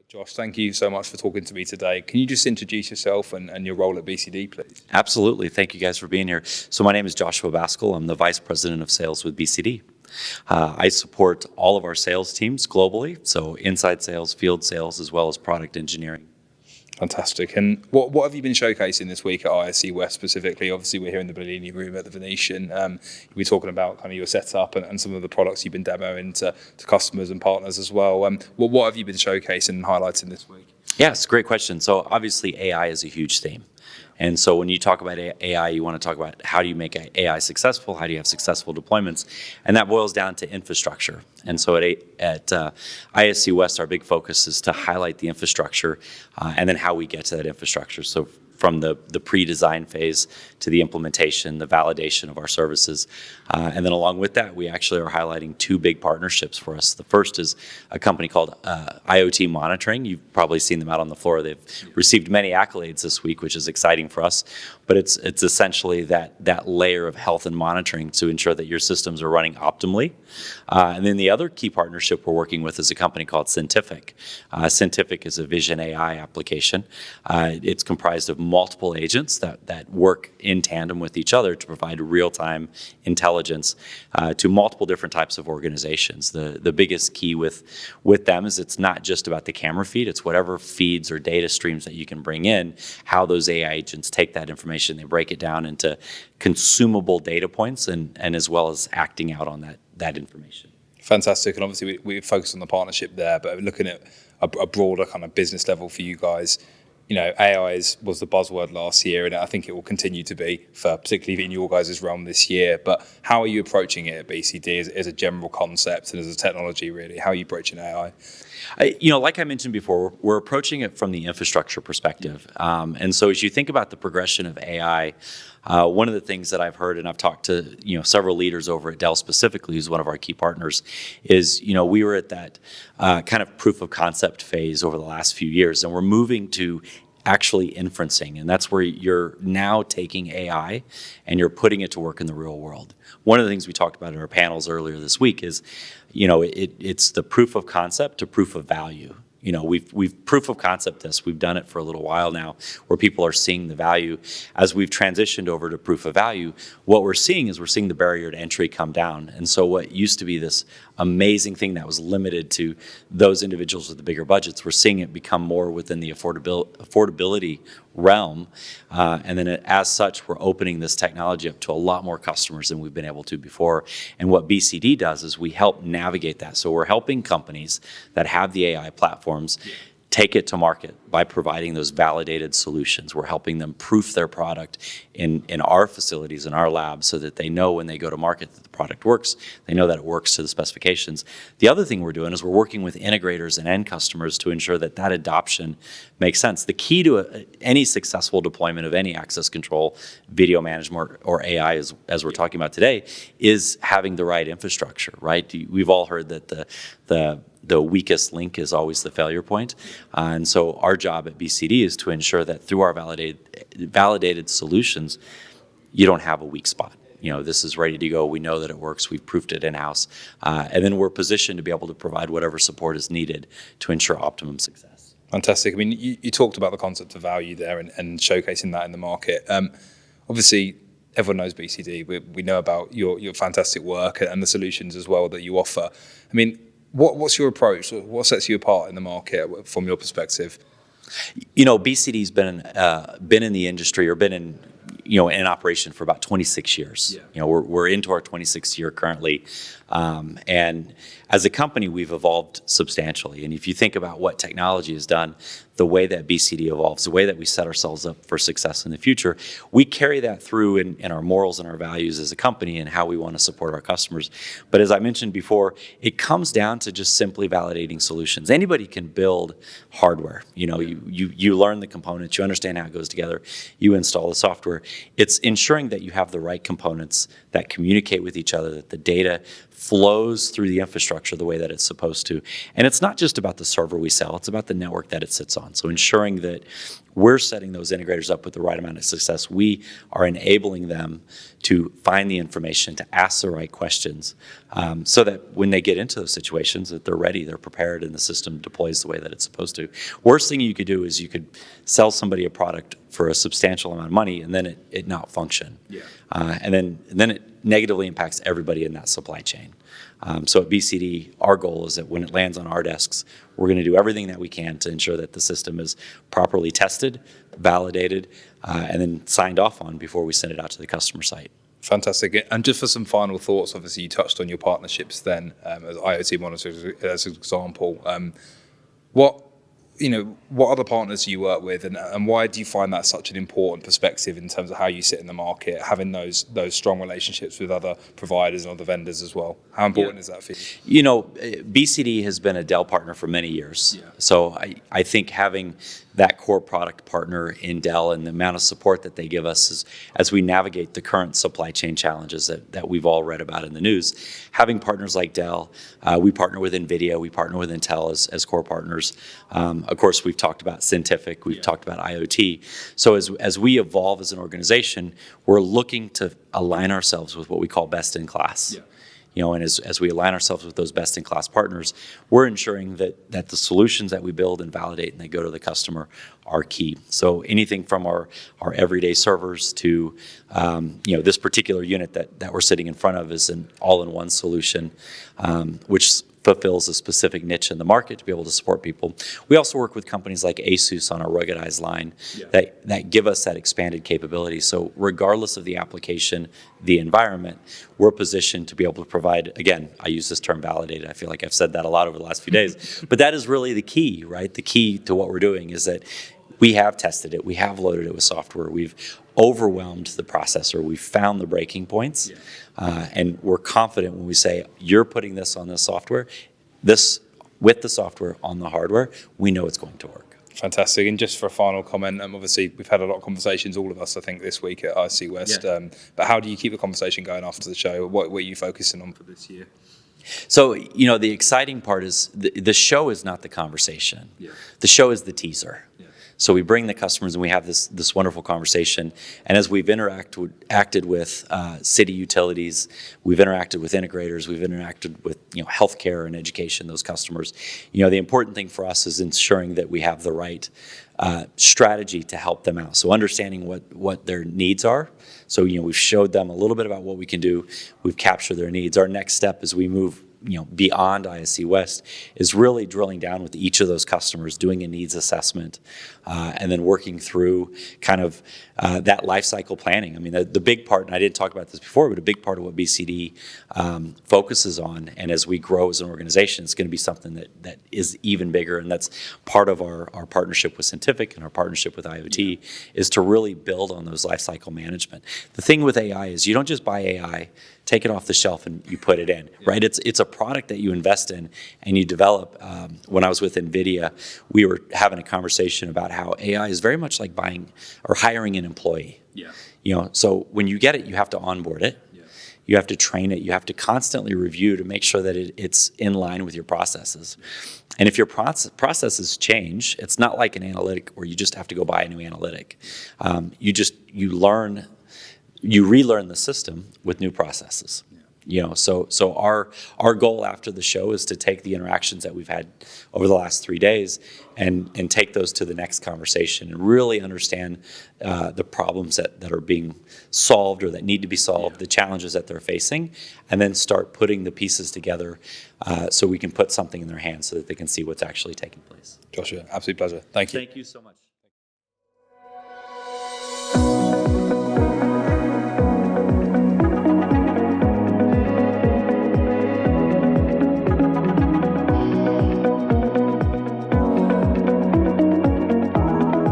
Josh, thank you so much for talking to me today. Can you just introduce yourself and your role at BCD, please? Absolutely. Thank you guys for being here. So my name is Joshua Basgall. I'm the Vice President of Sales with BCD. I support all of our sales teams globally, so inside sales, field sales, as well as product engineering. Fantastic. And what have you been showcasing this week at ISC West specifically? Obviously, we're here in the Bellini room at the Venetian. We're talking about kind of your setup and some of the products you've been demoing to customers and partners as well. What have you been showcasing and highlighting this week? Yes, great question. So obviously AI is a huge theme. And so when you talk about AI, you want to talk about how do you make AI successful? How do you have successful deployments? And that boils down to infrastructure. And so at ISC West, our big focus is to highlight the infrastructure and then how we get to that infrastructure. So from the pre-design phase to the implementation, the validation of our services. And then along with that, we actually are highlighting two big partnerships for us. The first is a company called IoT Monitoring. You've probably seen them out on the floor. They've received many accolades this week, which is exciting for us. But it's essentially that layer of health and monitoring to ensure that your systems are running optimally. And then the other key partnership we're working with is a company called Scientific. Scientific is a vision AI application. It's comprised of multiple agents that work in tandem with each other to provide real-time intelligence to multiple different types of organizations. The biggest key with them is it's not just about the camera feed, it's whatever feeds or data streams that you can bring in, how those AI agents take that information, they break it down into consumable data points and as well as acting out on that information. Fantastic. And obviously we focus on the partnership there, but looking at a broader kind of business level for you guys, AI was the buzzword last year, and I think it will continue to be, particularly in your guys' realm this year. But how are you approaching it at BCD as a general concept and as a technology, really? How are you approaching AI? Like I mentioned before, we're approaching it from the infrastructure perspective. And so as you think about the progression of AI, one of the things that I've heard, and I've talked to several leaders over at Dell specifically, who's one of our key partners, is we were at that kind of proof of concept phase over the last few years, and we're moving to actually inferencing, and that's where you're now taking AI and you're putting it to work in the real world. One of the things we talked about in our panels earlier this week is, it's the proof of concept to proof of value. We've proof of concept this. We've done it for a little while now where people are seeing the value. As we've transitioned over to proof of value, what we're seeing is the barrier to entry come down. And so what used to be this amazing thing that was limited to those individuals with the bigger budgets, we're seeing it become more within the affordability realm. And then as such, we're opening this technology up to a lot more customers than we've been able to before. And what BCD does is we help navigate that. So we're helping companies that have the AI platforms take it to market by providing those validated solutions. We're helping them proof their product in our facilities, in our labs, so that they know when they go to market that the product works. They know that it works to the specifications. The other thing we're doing is we're working with integrators and end customers to ensure that adoption makes sense. The key to any successful deployment of any access control, video management, or AI, as we're talking about today, is having the right infrastructure, right? We've all heard that the weakest link is always the failure point. And so our job at BCD is to ensure that through our validated solutions, you don't have a weak spot. This is ready to go. We know that it works. We've proofed it in-house. And then we're positioned to be able to provide whatever support is needed to ensure optimum success. Fantastic. I mean, you talked about the concept of value there and showcasing that in the market. Obviously, everyone knows BCD. We know about your fantastic work and the solutions as well that you offer. I mean, what's your approach? What sets you apart in the market from your perspective? BCD's been in the industry or been in operation for about 26 years. Yeah. We're into our 26th year currently. And as a company, we've evolved substantially. And if you think about what technology has done, the way that BCD evolves, the way that we set ourselves up for success in the future, we carry that through in our morals and our values as a company and how we want to support our customers. But as I mentioned before, it comes down to just simply validating solutions. Anybody can build hardware. You learn the components, you understand how it goes together, you install the software. It's ensuring that you have the right components that communicate with each other, that the data flows through the infrastructure the way that it's supposed to. And it's not just about the server we sell, it's about the network that it sits on. So ensuring that we're setting those integrators up with the right amount of success. We are enabling them to find the information, to ask the right questions, so that when they get into those situations, that they're ready, they're prepared, and the system deploys the way that it's supposed to. Worst thing you could do is you could sell somebody a product for a substantial amount of money and then it not function. Yeah. And then it negatively impacts everybody in that supply chain. So at BCD, our goal is that when it lands on our desks, we're going to do everything that we can to ensure that the system is properly tested, validated, and then signed off on before we send it out to the customer site. Fantastic. And just for some final thoughts, obviously you touched on your partnerships then, as IoT monitors as an example. What other partners do you work with, and why do you find that such an important perspective in terms of how you sit in the market, having those strong relationships with other providers and other vendors as well? How important is that for you? BCD has been a Dell partner for many years. Yeah. So I think having that core product partner in Dell and the amount of support that they give us as we navigate the current supply chain challenges that we've all read about in the news, having partners like Dell, we partner with NVIDIA, we partner with Intel as core partners. Of course, we've talked about Scientific, we've talked about IoT. So as we evolve as an organization, we're looking to align ourselves with what we call best in class. Yeah. And as we align ourselves with those best-in-class partners, we're ensuring that the solutions that we build and validate and they go to the customer are key. So anything from our everyday servers to this particular unit that we're sitting in front of is an all-in-one solution, which fulfills a specific niche in the market to be able to support people. We also work with companies like ASUS on our ruggedized line that give us that expanded capability. So regardless of the application, the environment, we're positioned to be able to provide, again, I use this term validated. I feel like I've said that a lot over the last few days, but that is really the key, right? The key to what we're doing is that we have tested it, we have loaded it with software, we've overwhelmed the processor, we've found the breaking points, and we're confident when we say, you're putting this on this software, with the software on the hardware, we know it's going to work. Fantastic. And just for a final comment, obviously we've had a lot of conversations, all of us, I think, this week at ISC West. Yeah. But how do you keep the conversation going after the show? What are you focusing on for this year? So, the exciting part is the show is not the conversation. Yeah. The show is the teaser. Yeah. So we bring the customers and we have this wonderful conversation. And as we've acted with city utilities, we've interacted with integrators, we've interacted with healthcare and education, those customers. The important thing for us is ensuring that we have the right strategy to help them out. So understanding what their needs are. So we've showed them a little bit about what we can do. We've captured their needs. Our next step as we move beyond ISC West is really drilling down with each of those customers, doing a needs assessment, and then working through kind of that life cycle planning. I mean, the big part, and I didn't talk about this before, but a big part of what BCD focuses on, and as we grow as an organization, it's going to be something that is even bigger, and that's part of our partnership with Scientific and our partnership with IoT, is to really build on those life cycle management. The thing with AI is you don't just buy AI, take it off the shelf and you put it in, right? It's a product that you invest in and you develop. When I was with NVIDIA, we were having a conversation about how AI is very much like buying or hiring an employee. Yeah. So when you get it, you have to onboard it. Yeah. You have to train it. You have to constantly review to make sure that it's in line with your processes. And if your processes change, it's not like an analytic where you just have to go buy a new analytic. You relearn the system with new processes. So our goal after the show is to take the interactions that we've had over the last 3 days and take those to the next conversation and really understand the problems that are being solved or that need to be solved, the challenges that they're facing, and then start putting the pieces together so we can put something in their hands so that they can see what's actually taking place. Joshua, absolute pleasure. Thank you. Thank you so much.